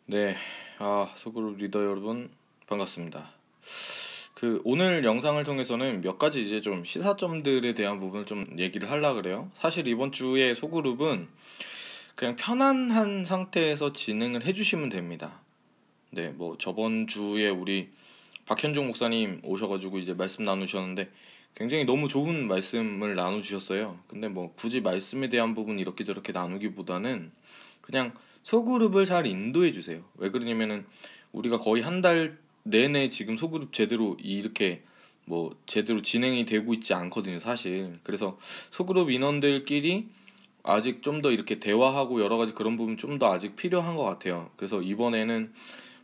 네, 소그룹 리더 여러분 반갑습니다. 오늘 영상을 통해서는 몇 가지 이제 좀 시사점들에 대한 부분을 좀 얘기를 하려고 그래요. 사실 이번 주에 소그룹은 그냥 편안한 상태에서 진행을 해주시면 됩니다. 네, 뭐 저번 주에 우리 박현종 목사님 오셔가지고 이제 말씀 나누셨는데 굉장히 너무 좋은 말씀을 나눠주셨어요. 근데 뭐 굳이 말씀에 대한 부분 이렇게 저렇게 나누기보다는 그냥 소그룹을 잘 인도해 주세요. 왜 그러냐면은 우리가 거의 한 달 내내 지금 소그룹 제대로 이렇게 뭐 제대로 진행이 되고 있지 않거든요, 사실. 그래서 소그룹 인원들끼리 아직 좀 더 이렇게 대화하고 여러 가지 그런 부분 좀 더 아직 필요한 것 같아요. 그래서 이번에는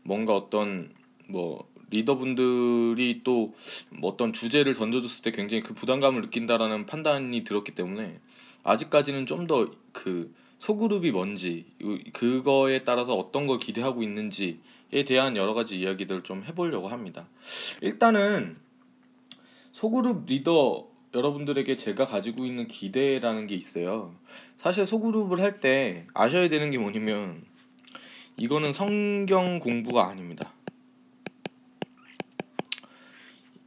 뭔가 어떤 뭐 리더분들이 또뭐 어떤 주제를 던져줬을 때 굉장히 그 부담감을 느낀다라는 판단이 들었기 때문에 아직까지는 좀 더 소그룹이 뭔지 그거에 따라서 어떤 걸 기대하고 있는지에 대한 여러 가지 이야기들을 좀 해보려고 합니다. 일단은 소그룹 리더 여러분들에게 제가 가지고 있는 기대라는 게 있어요. 사실 소그룹을 할 때 아셔야 되는 게 뭐냐면 이거는 성경 공부가 아닙니다.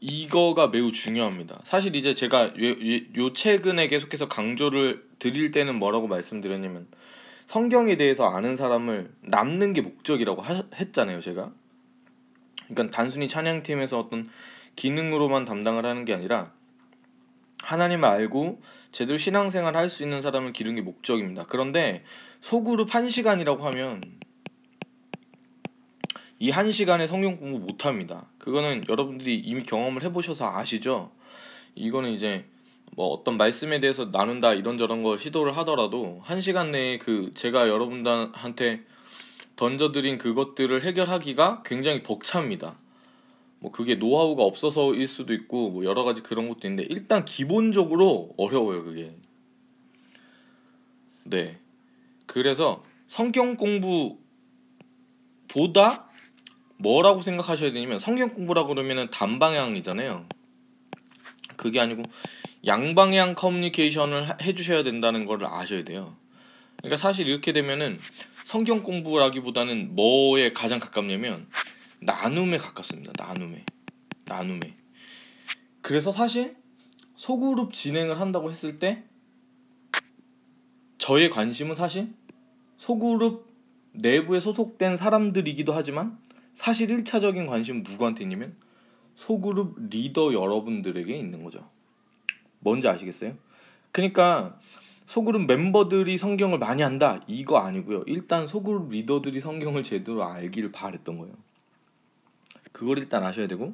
이거가 매우 중요합니다. 사실 이제 제가 요 최근에 계속해서 강조를 드릴 때는 뭐라고 말씀드렸냐면 성경에 대해서 아는 사람을 낳는 게 목적이라고 했잖아요, 제가. 그러니까 단순히 찬양팀에서 어떤 기능으로만 담당을 하는 게 아니라 하나님을 알고 제대로 신앙생활을 할 수 있는 사람을 기르는 게 목적입니다. 그런데 소그룹 1시간이라고 하면 이 1시간에 성경 공부 못합니다. 그거는 여러분들이 이미 경험을 해보셔서 아시죠? 이거는 이제 뭐 어떤 말씀에 대해서 나눈다 이런저런 거 시도를 하더라도 1시간 내에 제가 여러분들한테 던져드린 그것들을 해결하기가 굉장히 벅찹니다. 뭐 그게 노하우가 없어서일 수도 있고 뭐 여러 가지 그런 것도 있는데 일단 기본적으로 어려워요, 그게. 네. 그래서 성경 공부보다 뭐라고 생각하셔야 되냐면 성경 공부라고 그러면은 단방향이잖아요. 그게 아니고 양방향 커뮤니케이션을 해주셔야 된다는 걸 아셔야 돼요. 그러니까 사실 이렇게 되면은 성경 공부라기보다는 뭐에 가장 가깝냐면 나눔에 가깝습니다. 나눔에. 그래서 사실 소그룹 진행을 한다고 했을 때 저의 관심은 사실 소그룹 내부에 소속된 사람들이기도 하지만 사실 1차적인 관심은 누구한테 있냐면 소그룹 리더 여러분들에게 있는 거죠. 뭔지 아시겠어요? 그러니까 소그룹 멤버들이 성경을 많이 안다 이거 아니고요. 일단 소그룹 리더들이 성경을 제대로 알기를 바랬던 거예요. 그걸 일단 아셔야 되고,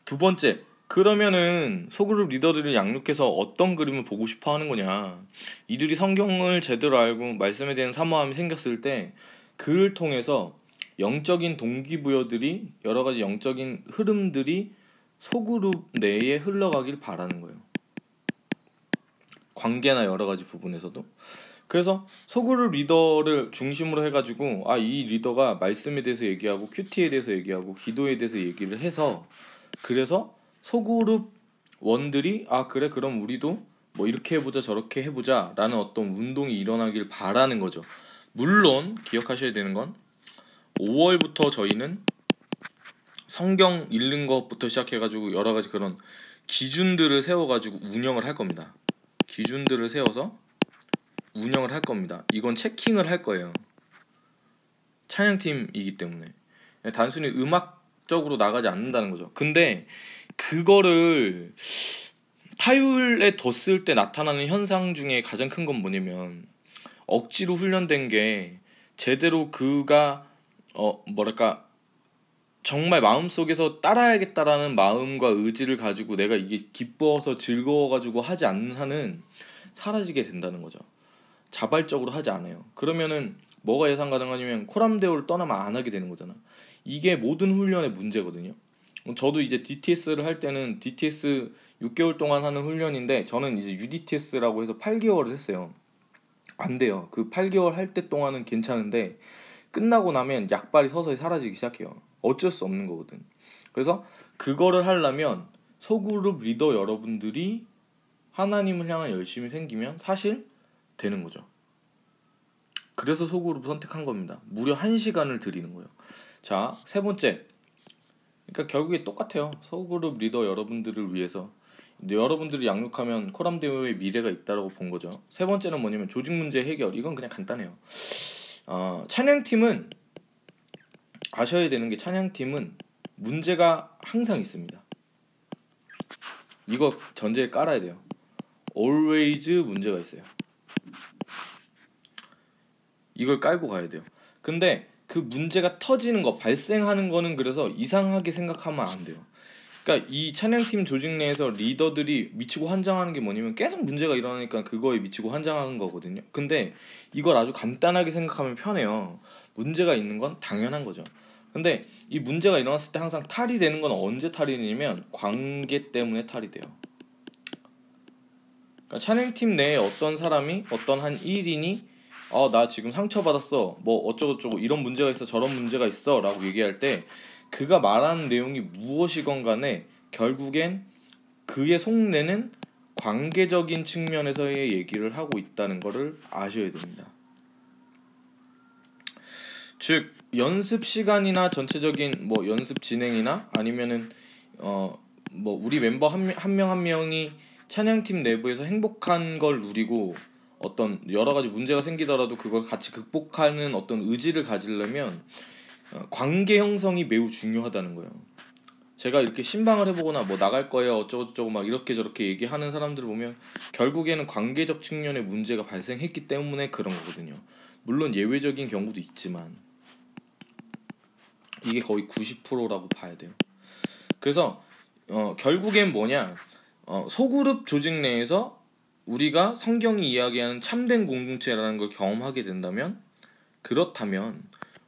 두 번째, 그러면은 소그룹 리더들을 양육해서 어떤 그림을 보고 싶어 하는 거냐. 이들이 성경을 제대로 알고 말씀에 대한 사모함이 생겼을 때 그를 통해서 영적인 동기부여들이 여러 가지 영적인 흐름들이 소그룹 내에 흘러가길 바라는 거예요. 관계나 여러 가지 부분에서도. 그래서 소그룹 리더를 중심으로 해가지고 이 리더가 말씀에 대해서 얘기하고 큐티에 대해서 얘기하고 기도에 대해서 얘기를 해서 그래서 소그룹 원들이 그래 그럼 우리도 뭐 이렇게 해보자 저렇게 해보자 라는 어떤 운동이 일어나길 바라는 거죠. 물론 기억하셔야 되는 건 5월부터 저희는 성경 읽는 것부터 시작해가지고 여러 가지 그런 기준들을 세워가지고 운영을 할 겁니다. 기준들을 세워서 운영을 할 겁니다. 이건 체킹을 할 거예요. 찬양팀이기 때문에 단순히 음악적으로 나가지 않는다는 거죠. 근데 그거를 타율에 뒀을 때 나타나는 현상 중에 가장 큰 건 뭐냐면 억지로 훈련된 게 제대로 그가 뭐랄까 정말 마음속에서 따라야겠다라는 마음과 의지를 가지고 내가 이게 기뻐서 즐거워가지고 하지 않는 한은 사라지게 된다는 거죠. 자발적으로 하지 않아요. 그러면은 뭐가 예상 가능하냐면 코람데오를 떠나면 안 하게 되는 거잖아. 이게 모든 훈련의 문제거든요. 저도 이제 DTS를 할 때는 DTS 6개월 동안 하는 훈련인데 저는 이제 UDTS라고 해서 8개월을 했어요. 안 돼요. 그 8개월 할 때 동안은 괜찮은데 끝나고 나면 약발이 서서히 사라지기 시작해요. 어쩔 수 없는 거거든. 그래서 그거를 하려면 소그룹 리더 여러분들이 하나님을 향한 열심이 생기면 사실 되는 거죠. 그래서 소그룹을 선택한 겁니다. 무려 1시간을 드리는 거예요. 자, 세 번째. 그러니까 결국에 똑같아요. 소그룹 리더 여러분들을 위해서 여러분들이 양육하면 코람데오의 미래가 있다고 본 거죠. 세 번째는 뭐냐면 조직 문제 해결. 이건 그냥 간단해요. 찬양팀은 아셔야 되는 게 찬양팀은 문제가 항상 있습니다. 이거 전제에 깔아야 돼요. always 문제가 있어요. 이걸 깔고 가야 돼요. 근데 그 문제가 터지는 거, 발생하는 거는 그래서 이상하게 생각하면 안 돼요. 그러니까 이 찬양팀 조직 내에서 리더들이 미치고 환장하는 게 뭐냐면 계속 문제가 일어나니까 그거에 미치고 환장하는 거거든요. 근데 이걸 아주 간단하게 생각하면 편해요. 문제가 있는 건 당연한 거죠. 근데 이 문제가 일어났을 때 항상 탈이 되는 건 언제 탈이 되냐면 관계 때문에 탈이 돼요. 그러니까 찬양팀 내에 어떤 사람이 어떤 한 1인이 나 지금 상처받았어, 뭐 어쩌고저쩌고 이런 문제가 있어, 저런 문제가 있어 라고 얘기할 때 그가 말하는 내용이 무엇이건 간에 결국엔 그의 속내는 관계적인 측면에서의 얘기를 하고 있다는 것을 아셔야 됩니다. 즉 연습 시간이나 전체적인 뭐 연습 진행이나 아니면은 뭐 우리 멤버 한 명 한 명이 찬양팀 내부에서 행복한 걸 누리고 어떤 여러 가지 문제가 생기더라도 그걸 같이 극복하는 어떤 의지를 가지려면 관계 형성이 매우 중요하다는 거예요. 제가 이렇게 신방을 해보거나 뭐 나갈 거예요 어쩌고저쩌고 막 이렇게 저렇게 얘기하는 사람들을 보면 결국에는 관계적 측면에 문제가 발생했기 때문에 그런 거거든요. 물론 예외적인 경우도 있지만 이게 거의 90%라고 봐야 돼요. 그래서 결국엔 뭐냐, 소그룹 조직 내에서 우리가 성경이 이야기하는 참된 공동체라는 걸 경험하게 된다면, 그렇다면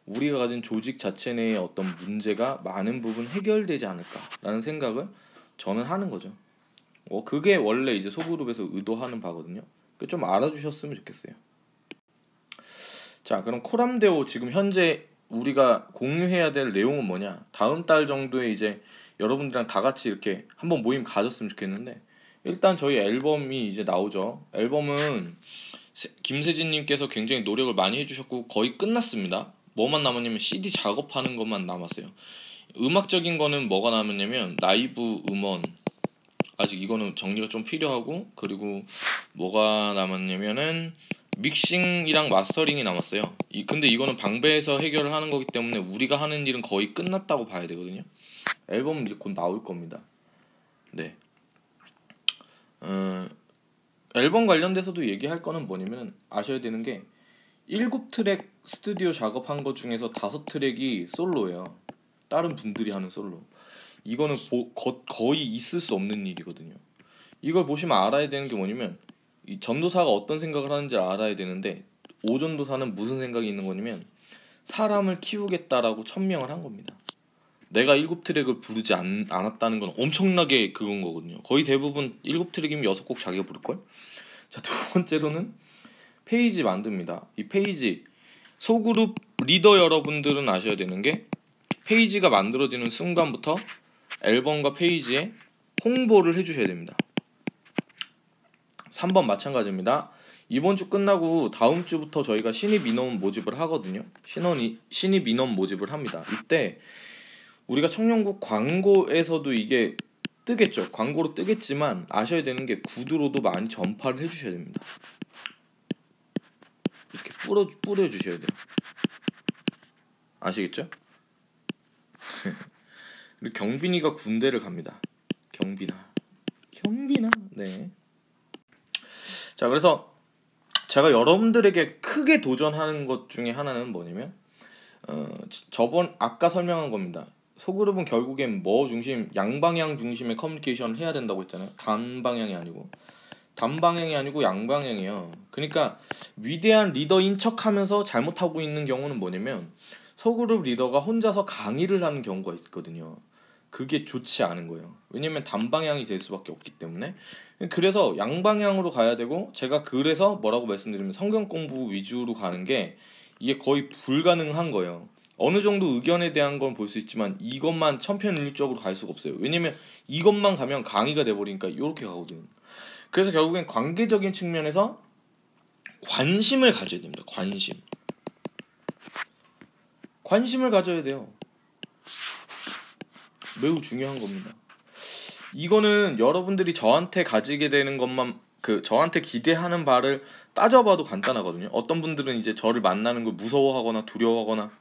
우리가 가진 조직 자체 내의 어떤 문제가 많은 부분 해결되지 않을까라는 생각을 저는 하는 거죠. 그게 원래 이제 소그룹에서 의도하는 바거든요. 좀 알아주셨으면 좋겠어요. 자, 그럼 코람데오 지금 현재 우리가 공유해야 될 내용은 뭐냐? 다음 달 정도에 이제 여러분들이랑 다 같이 이렇게 한번 모임 가졌으면 좋겠는데, 일단 저희 앨범이 이제 나오죠. 앨범은 김세진님께서 굉장히 노력을 많이 해주셨고 거의 끝났습니다. 뭐만 남았냐면 CD 작업하는 것만 남았어요. 음악적인 거는 뭐가 남았냐면 라이브 음원, 아직 이거는 정리가 좀 필요하고, 그리고 뭐가 남았냐면은 믹싱이랑 마스터링이 남았어요. 근데 이거는 방배에서 해결을 하는 거기 때문에 우리가 하는 일은 거의 끝났다고 봐야 되거든요. 앨범은 이제 곧 나올 겁니다. 네. 앨범 관련돼서도 얘기할 거는 뭐냐면 아셔야 되는 게 7트랙 스튜디오 작업한 것 중에서 5트랙이 솔로예요. 다른 분들이 하는 솔로. 이거는 거의 있을 수 없는 일이거든요. 이걸 보시면 알아야 되는 게 뭐냐면 이 전도사가 어떤 생각을 하는지 알아야 되는데, 오전도사는 무슨 생각이 있는 거냐면 사람을 키우겠다라고 천명을 한 겁니다. 내가 7트랙을 부르지 않았다는 건 엄청나게 그건 거거든요. 거의 대부분 7트랙이면 6곡 자기가 부를걸? 자, 두 번째로는 페이지 만듭니다. 이 페이지, 소그룹 리더 여러분들은 아셔야 되는 게 페이지가 만들어지는 순간부터 앨범과 페이지에 홍보를 해주셔야 됩니다. 3번 마찬가지입니다. 이번 주 끝나고 다음 주부터 저희가 신입 인원 모집을 하거든요. 신입 인원 모집을 합니다. 이때 우리가 청년국 광고에서도 이게 뜨겠죠. 광고로 뜨겠지만 아셔야 되는 게 구두로도 많이 전파를 해주셔야 됩니다. 이렇게 뿌려주셔야 돼요. 아시겠죠? 그리고 경빈이가 군대를 갑니다. 경빈아. 네. 자, 그래서 제가 여러분들에게 크게 도전하는 것 중에 하나는 뭐냐면 아까 설명한 겁니다. 소그룹은 결국엔 양방향 중심의 커뮤니케이션을 해야 된다고 했잖아요. 단방향이 아니고 양방향이에요. 그러니까 위대한 리더인 척하면서 잘못하고 있는 경우는 뭐냐면 소그룹 리더가 혼자서 강의를 하는 경우가 있거든요. 그게 좋지 않은 거예요. 왜냐면 단방향이 될 수밖에 없기 때문에. 그래서 양방향으로 가야 되고, 제가 그래서 뭐라고 말씀드리면 성경 공부 위주로 가는 게 이게 거의 불가능한 거예요. 어느 정도 의견에 대한 건 볼 수 있지만 이것만 천편일률적으로 갈 수가 없어요. 왜냐면 이것만 가면 강의가 돼버리니까 이렇게 가거든. 그래서 결국엔 관계적인 측면에서 관심을 가져야 됩니다. 관심. 관심을 가져야 돼요. 매우 중요한 겁니다. 이거는 여러분들이 저한테 가지게 되는 것만 저한테 기대하는 바를 따져봐도 간단하거든요. 어떤 분들은 이제 저를 만나는 걸 무서워하거나 두려워하거나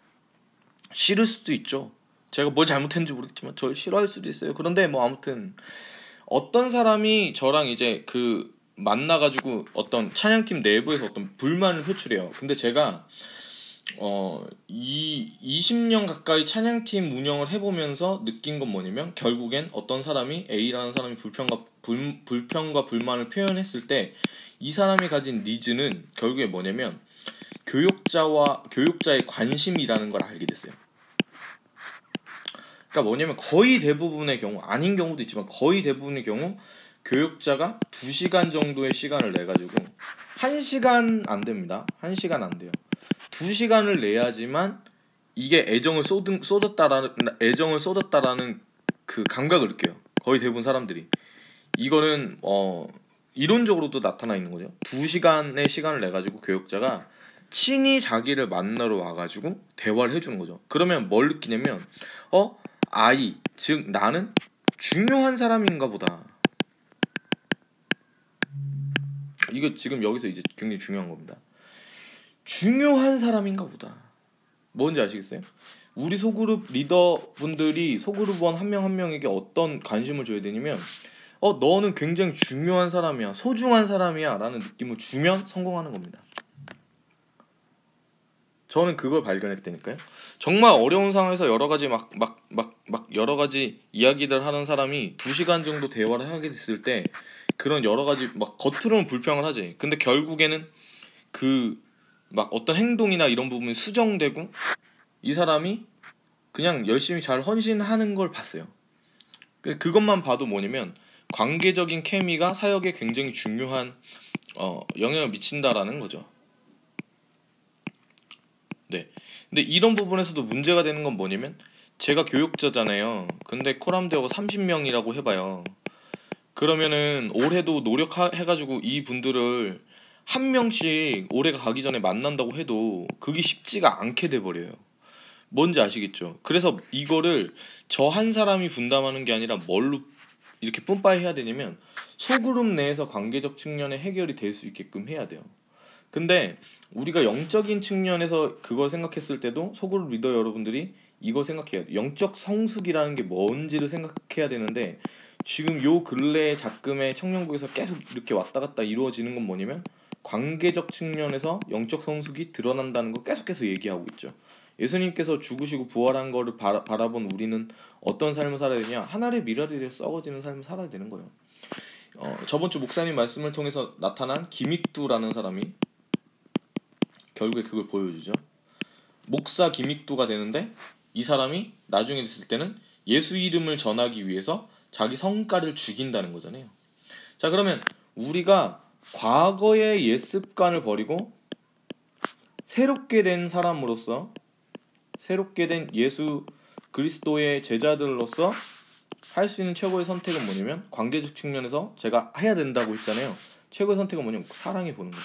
싫을 수도 있죠. 제가 뭘 잘못했는지 모르겠지만 저를 싫어할 수도 있어요. 그런데 뭐 아무튼 어떤 사람이 저랑 이제 만나가지고 어떤 찬양팀 내부에서 어떤 불만을 표출해요. 근데 제가 20년 가까이 찬양팀 운영을 해보면서 느낀 건 뭐냐면 결국엔 어떤 사람이 A라는 사람이 불평과 불만을 표현했을 때 이 사람이 가진 니즈는 결국에 뭐냐면 교육자의 관심이라는 걸 알게 됐어요. 그러니까 뭐냐면 거의 대부분의 경우, 아닌 경우도 있지만 거의 대부분의 경우 교육자가 2시간 정도의 시간을 내가지고 1시간 안 됩니다. 1시간 안 돼요. 2시간을 내야지만 이게 애정을 쏟았다라는 그 감각을 느껴요. 거의 대부분 사람들이. 이거는 이론적으로도 나타나 있는 거죠. 2시간의 시간을 내가지고 교육자가 친히 자기를 만나러 와가지고 대화를 해주는 거죠. 그러면 뭘 느끼냐면 아이, 즉 나는 중요한 사람인가 보다. 이거 지금 여기서 이제 굉장히 중요한 겁니다. 중요한 사람인가 보다. 뭔지 아시겠어요? 우리 소그룹 리더분들이 소그룹원 한 명 한 명에게 어떤 관심을 줘야 되냐면 너는 굉장히 중요한 사람이야, 소중한 사람이야 라는 느낌을 주면 성공하는 겁니다. 저는 그걸 발견했다니까요. 정말 어려운 상황에서 여러 가지 여러 가지 이야기들 하는 사람이 2시간 정도 대화를 하게 됐을 때 그런 여러 가지 겉으로는 불평을 하지. 근데 결국에는 어떤 행동이나 이런 부분이 수정되고 이 사람이 그냥 열심히 잘 헌신하는 걸 봤어요. 그것만 봐도 뭐냐면 관계적인 케미가 사역에 굉장히 중요한 영향을 미친다라는 거죠. 네. 근데 이런 부분에서도 문제가 되는 건 뭐냐면 제가 교육자잖아요. 근데 코람대어가 30명이라고 해봐요. 그러면은 올해도 노력해가지고 이 분들을 한 명씩 올해가 가기 전에 만난다고 해도 그게 쉽지가 않게 돼버려요. 뭔지 아시겠죠? 그래서 이거를 저 한 사람이 분담하는 게 아니라 뭘로 이렇게 뿜빠이 해야 되냐면 소그룹 내에서 관계적 측면에 해결이 될 수 있게끔 해야 돼요. 근데 우리가 영적인 측면에서 그걸 생각했을 때도 소그룹 리더 여러분들이 이거 생각해야 돼요. 영적 성숙이라는 게 뭔지를 생각해야 되는데 지금 요 근래에 작금의 청년국에서 계속 이렇게 왔다 갔다 이루어지는 건 뭐냐면 관계적 측면에서 영적 성숙이 드러난다는 거 계속해서 얘기하고 있죠. 예수님께서 죽으시고 부활한 거를 바라본 우리는 어떤 삶을 살아야 되냐? 하늘의 미라리를 썩어지는 삶을 살아야 되는 거예요. 저번 주 목사님 말씀을 통해서 나타난 김익두라는 사람이 결국에 그걸 보여주죠. 목사 김익두가 되는데 이 사람이 나중에 됐을 때는 예수 이름을 전하기 위해서 자기 성과를 죽인다는 거잖아요. 자, 그러면 우리가 과거의 옛 습관을 버리고 새롭게 된 사람으로서 새롭게 된 예수 그리스도의 제자들로서 할 수 있는 최고의 선택은 뭐냐면 관계적 측면에서 제가 해야 된다고 했잖아요. 최고의 선택은 뭐냐면 사랑해 보는 거예요.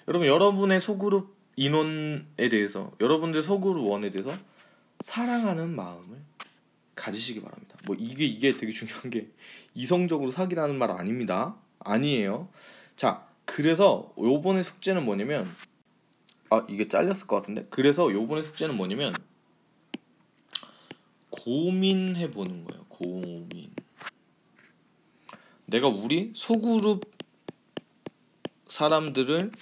여러분, 여러분의 소그룹 인원에 대해서, 여러분들 소그룹 원에 대해서 사랑하는 마음을 가지시기 바랍니다. 뭐 이게 되게 중요한 게 이성적으로 사귀라는 말 아닙니다. 아니에요. 자, 그래서 요번에 숙제는 뭐냐면 이게 잘렸을 것 같은데. 그래서 요번에 숙제는 뭐냐면 고민해 보는 거예요. 고민. 내가 우리 소그룹 사람들을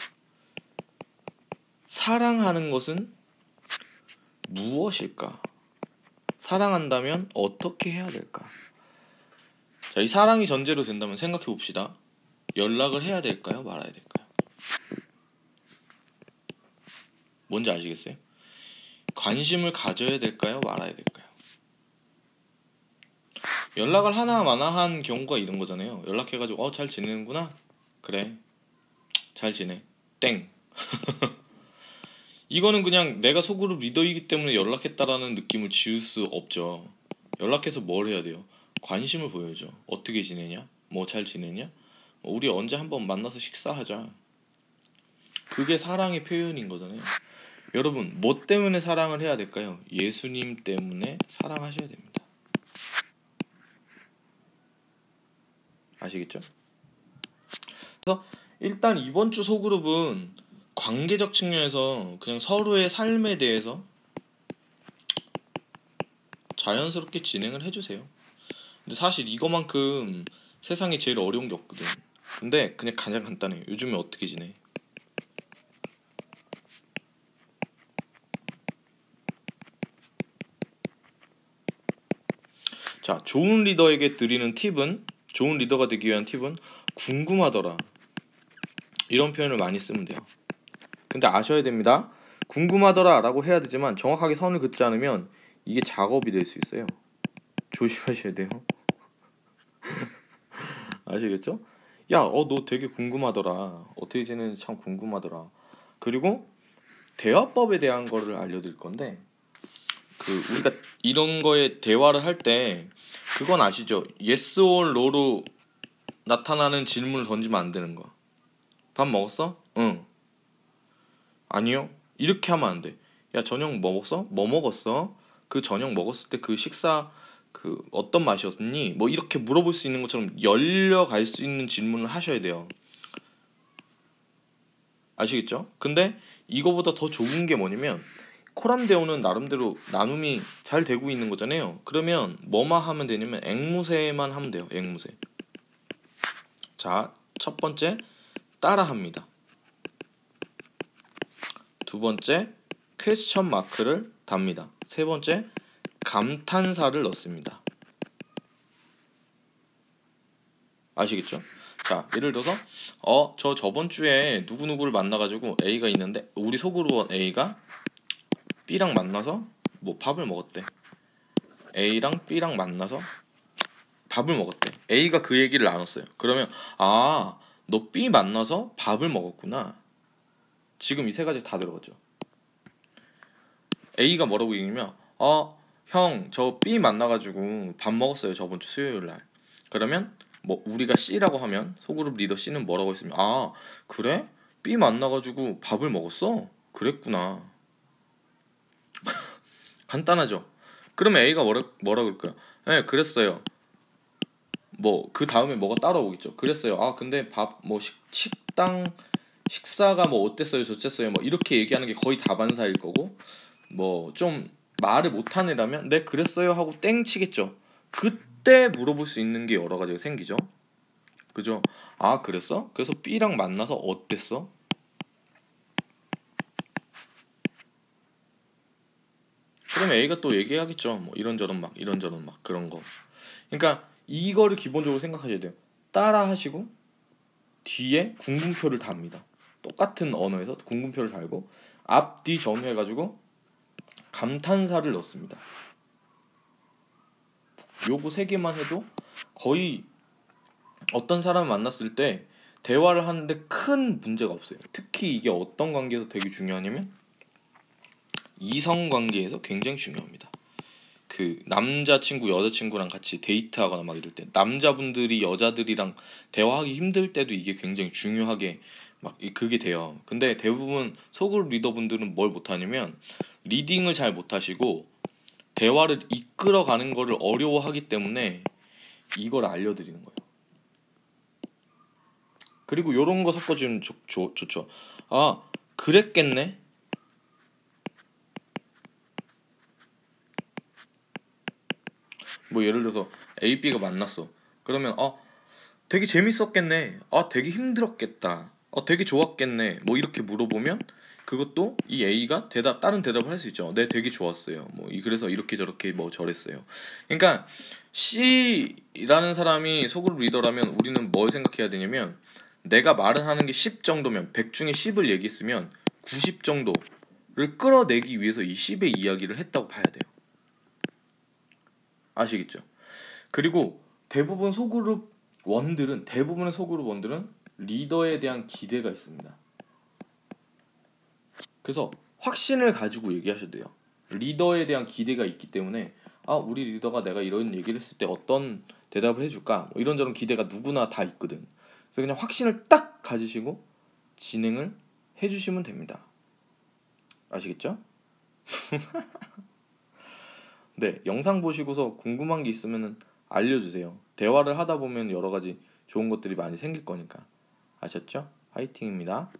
사랑하는 것은 무엇일까? 사랑한다면 어떻게 해야 될까? 자, 이 사랑이 전제로 된다면 생각해 봅시다. 연락을 해야 될까요? 말아야 될까요? 뭔지 아시겠어요? 관심을 가져야 될까요? 말아야 될까요? 연락을 하나 마나 한 경우가 이런 거잖아요. 연락해가지고 잘 지내는구나? 그래, 잘 지내. 땡. 이거는 그냥 내가 소그룹 리더이기 때문에 연락했다라는 느낌을 지울 수 없죠. 연락해서 뭘 해야 돼요? 관심을 보여줘. 어떻게 지내냐? 뭐 잘 지내냐? 우리 언제 한번 만나서 식사하자. 그게 사랑의 표현인 거잖아요. 여러분, 뭐 때문에 사랑을 해야 될까요? 예수님 때문에 사랑하셔야 됩니다. 아시겠죠? 그래서 일단 이번 주 소그룹은 관계적 측면에서 그냥 서로의 삶에 대해서 자연스럽게 진행을 해주세요. 근데 사실 이거만큼 세상에 제일 어려운 게 없거든. 근데 그냥 가장 간단해요. 요즘에 어떻게 지내? 자, 좋은 리더에게 드리는 팁은, 좋은 리더가 되기 위한 팁은 궁금하더라. 이런 표현을 많이 쓰면 돼요. 근데 아셔야 됩니다. 궁금하더라 라고 해야 되지만 정확하게 선을 긋지 않으면 이게 작업이 될 수 있어요. 조심하셔야 돼요. 아시겠죠? 야, 너 되게 궁금하더라. 어떻게 지내는지 참 궁금하더라. 그리고 대화법에 대한 거를 알려드릴 건데, 우리가 이런 거에 대화를 할 때 그건 아시죠? yes or no로 나타나는 질문을 던지면 안 되는 거. 밥 먹었어? 응. 아니요. 이렇게 하면 안 돼. 야, 저녁 뭐 먹었어? 뭐 먹었어? 그 저녁 먹었을 때 그 식사 어떤 맛이었니? 뭐 이렇게 물어볼 수 있는 것처럼 열려갈 수 있는 질문을 하셔야 돼요. 아시겠죠? 근데 이거보다 더 좋은 게 뭐냐면 코람데오는 나름대로 나눔이 잘 되고 있는 거잖아요. 그러면 뭐만 하면 되냐면 앵무새만 하면 돼요. 앵무새. 자, 첫 번째 따라합니다. 두 번째 퀘스천 마크를 답니다. 세 번째 감탄사를 넣습니다. 아시겠죠? 자, 예를 들어서 저 저번 주에 누구누구를 만나가지고 A가 있는데 우리 소그룹원 A가 B랑 만나서 뭐 밥을 먹었대. A랑 B랑 만나서 밥을 먹었대. A가 그 얘기를 나눴어요. 그러면 너 B 만나서 밥을 먹었구나. 지금 이 세 가지 다 들어갔죠. A가 뭐라고 얘기하면 형, 저 B 만나가지고 밥 먹었어요. 저번 주 수요일 날. 그러면 뭐 우리가 C라고 하면 소그룹 리더 C는 뭐라고 했으면 그래? B 만나가지고 밥을 먹었어? 그랬구나. 간단하죠. 그러면 A가 뭐라 그럴까요? 네, 그랬어요. 뭐 그 다음에 뭐가 따라오겠죠. 그랬어요. 근데 밥 뭐 식당 식사가 뭐 어땠어요, 저쨌어요, 뭐 이렇게 얘기하는 게 거의 다반사일 거고, 뭐 좀 말을 못하는 애라면 네 그랬어요 하고 땡 치겠죠. 그때 물어볼 수 있는 게 여러 가지가 생기죠. 그죠? 그랬어? 그래서 B랑 만나서 어땠어? 그러면 A가 또 얘기하겠죠. 뭐 이런저런 막 그런 거. 그러니까 이거를 기본적으로 생각하셔야 돼요. 따라 하시고 뒤에 궁금표를 답니다. 똑같은 언어에서 궁금표를 달고 앞뒤 전후해가지고 감탄사를 넣습니다. 요거 세 개만 해도 거의 어떤 사람을 만났을 때 대화를 하는데 큰 문제가 없어요. 특히 이게 어떤 관계에서 되게 중요하냐면 이성 관계에서 굉장히 중요합니다. 남자친구 여자친구랑 같이 데이트하거나 막 이럴 때 남자분들이 여자들이랑 대화하기 힘들 때도 이게 굉장히 중요하게 막 그게 돼요. 근데 대부분 소그룹 리더분들은 뭘 못하냐면 리딩을 잘 못하시고 대화를 이끌어가는 거를 어려워하기 때문에 이걸 알려드리는 거예요. 그리고 요런 거 섞어주면 좋죠. 그랬겠네. 뭐 예를 들어서 A, B가 만났어. 그러면 되게 재밌었겠네. 되게 힘들었겠다. 되게 좋았겠네. 뭐 이렇게 물어보면 그것도 이 A가 다른 대답을 할 수 있죠. 네, 되게 좋았어요. 뭐 그래서 이렇게 저렇게 뭐 저랬어요. 그러니까 C라는 사람이 소그룹 리더라면 우리는 뭘 생각해야 되냐면 내가 말을 하는 게 10 정도면 100 중에 10을 얘기했으면 90 정도를 끌어내기 위해서 이 10의 이야기를 했다고 봐야 돼요. 아시겠죠? 그리고 대부분의 소그룹 원들은 리더에 대한 기대가 있습니다. 그래서 확신을 가지고 얘기하셔도 돼요. 리더에 대한 기대가 있기 때문에 우리 리더가 내가 이런 얘기를 했을 때 어떤 대답을 해줄까? 뭐 이런저런 기대가 누구나 다 있거든. 그래서 그냥 확신을 딱 가지시고 진행을 해주시면 됩니다. 아시겠죠? 네, 영상 보시고서 궁금한 게 있으면 알려주세요. 대화를 하다 보면 여러 가지 좋은 것들이 많이 생길 거니까. 아셨죠? 화이팅입니다.